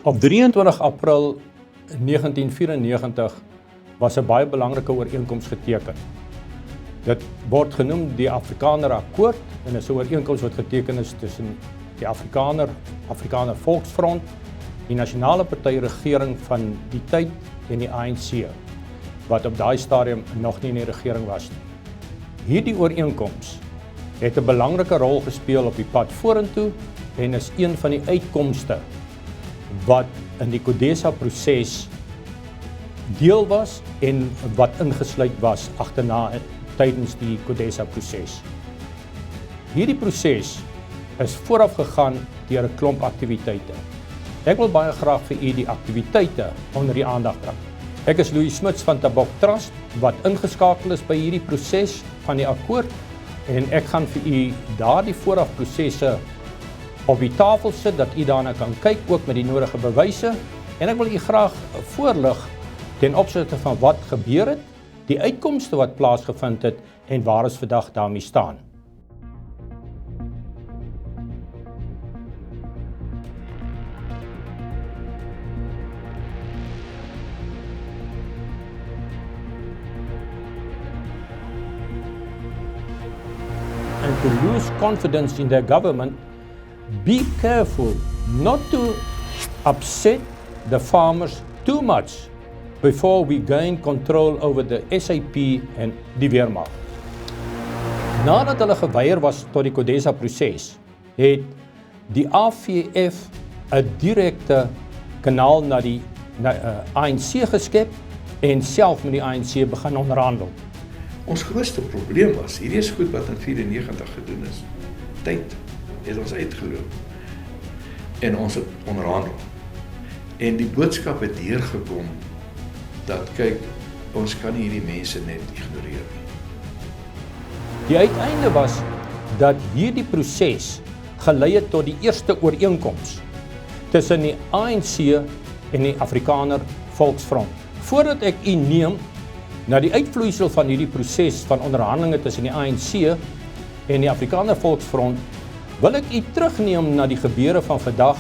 Op 23 April 1994 was 'n baie belangrike ooreenkoms geteken. Dit word genoem die Afrikaner Akkoord en is 'n ooreenkoms wat geteken is tussen die Afrikaner Volksfront, die Nasionale Party regering van die tyd en die ANC, wat op daai stadium nog nie in die regering was nie. Hierdie ooreenkoms het 'n belangrike rol gespeel op die pad vorentoe en is een van die uitkomste wat in die CODESA proses deel was en wat ingesluit was agterna tydens die CODESA proses. Hierdie proses is vooraf gegaan deur 'n klomp aktiwiteite. Ek wil baie graag vir u die aktiwiteite onder die aandag bring. Ek is Louis Smits van Tabok Trust wat ingeskakel is by hierdie proses van die akkoord en ek gaan vir u daardie voorafprosesse op die tafel sit dat u daarna kan kyk ook met die nodige bewyse en ek wil u graag voorlig ten opsigte van wat gebeur het, die uitkomste wat plaasgevind het en waar ons vandag daarmee staan. And to lose confidence in their government, be careful not to upset the farmers too much before we gain control over the SAP en die weermag. Nadat hulle geweier was tot die CODESA proses, het die AVF 'n direkte kanaal na die ANC geskep en self met die ANC begin onderhandel. Ons grootste probleem was, hierdie is goed wat in 94 gedoen is. Tyd het ons uitgeloop en ons het onderhandel. En die boodskap het deurgekom dat kyk, ons kan nie hierdie mense net ignoreer nie. Die uiteinde was dat hierdie proses gelei het tot die eerste ooreenkoms tussen die ANC en die Afrikaner Volksfront. Voordat ek u neem na die uitvloeisel van hierdie proses van onderhandelinge tussen die ANC en die Afrikaner Volksfront, wil ek u terugneem na die gebeure van vandag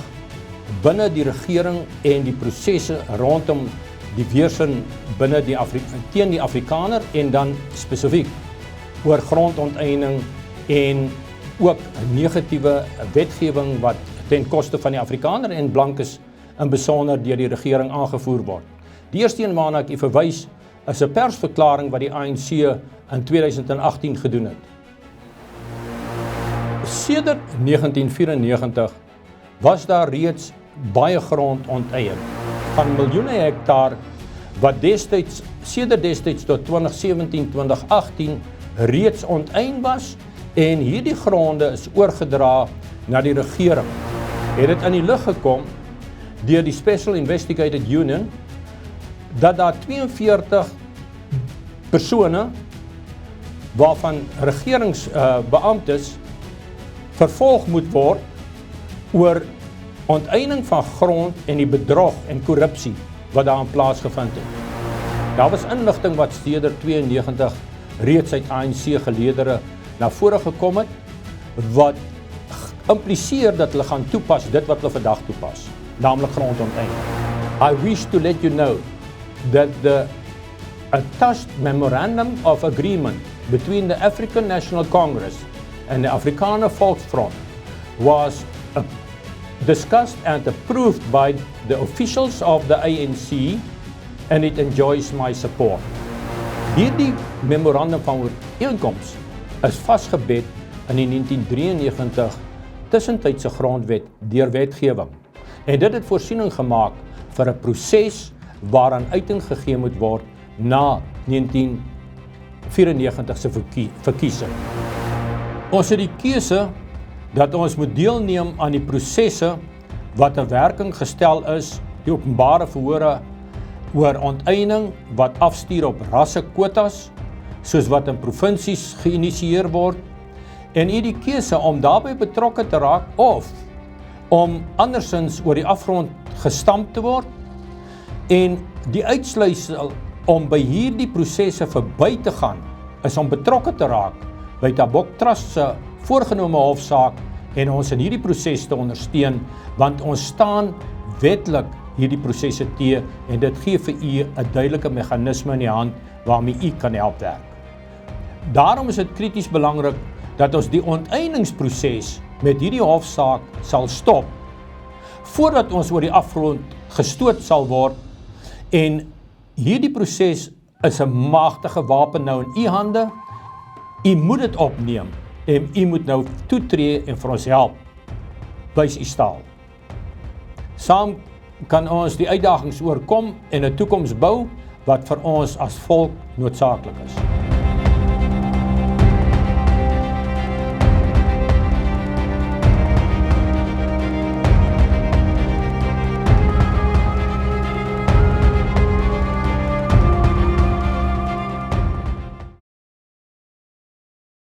binne die regering en die prosesse rondom die weerstand binne teen die Afrikaner en dan spesifiek oor grondonteiening en ook negatiewe wetgewing wat ten koste van die Afrikaner en blankes in besonder deur die regering aangevoer word. Die eerste een waarna ek u verwys is 'n persverklaring wat die ANC in 2018 gedoen het. Sedert 1994 was daar reeds baie grond onteien van miljoene hektaar wat sedert destyds tot 2017-2018 reeds onteien was en hierdie gronde is oorgedra na die regering. Het dit in die lig gekom deur die Special Investigated Unit dat daar 42 persone waarvan regeringsbeamptes vervolg moet word oor onteiening van grond en die bedrog en korrupsie wat daar in plaasgevind het. Daar was inligting wat sedert 92 reeds uit ANC geleedere na vore gekom het wat impliseer dat hulle gaan toepas dit wat hulle vandag toepas, naamlik grondonteiening. I wish to let you know that the attached memorandum of agreement between the African National Congress and the Afrikaner Volksfront was discussed and approved by the officials of the ANC and it enjoys my support. Hierdie memorandum van ooreenkoms is vasgebed in die 1993 tussentydse grondwet deur wetgewing en dit het voorsiening gemaak vir 'n proses waaraan uiting gegee moet word na 1994 se verkiesing. Ons het die keuse dat ons moet deelneem aan die prosesse wat in werking gestel is, die openbare verhore oor onteiening wat afstuur op rassekwotas, soos wat in provinsies geïnisieer word, en die keuse om daarbey betrokke te raak of om andersins oor die afgrond gestamp te word, en die uitsluitsel om by hierdie prosesse verby te gaan, is om betrokke te raak by Tabok Trust se voorgenome hofsaak en ons in hierdie proses te ondersteun, want ons staan wetlik hierdie prosesse tee en dit gee vir u 'n duidelike meganisme in die hand waarmee u kan help werk. Daarom is dit krities belangrik dat ons die onteieningsproses met hierdie hofsaak sal stop voordat ons oor die afgrond gestoot sal word, en hierdie proses is 'n magtige wapen nou in u hande. U moet dit opneem en u moet nou toetree en vir ons help. Wys u staal. Saam kan ons die uitdagings oorkom en 'n toekoms bou wat vir ons as volk noodsaaklik is.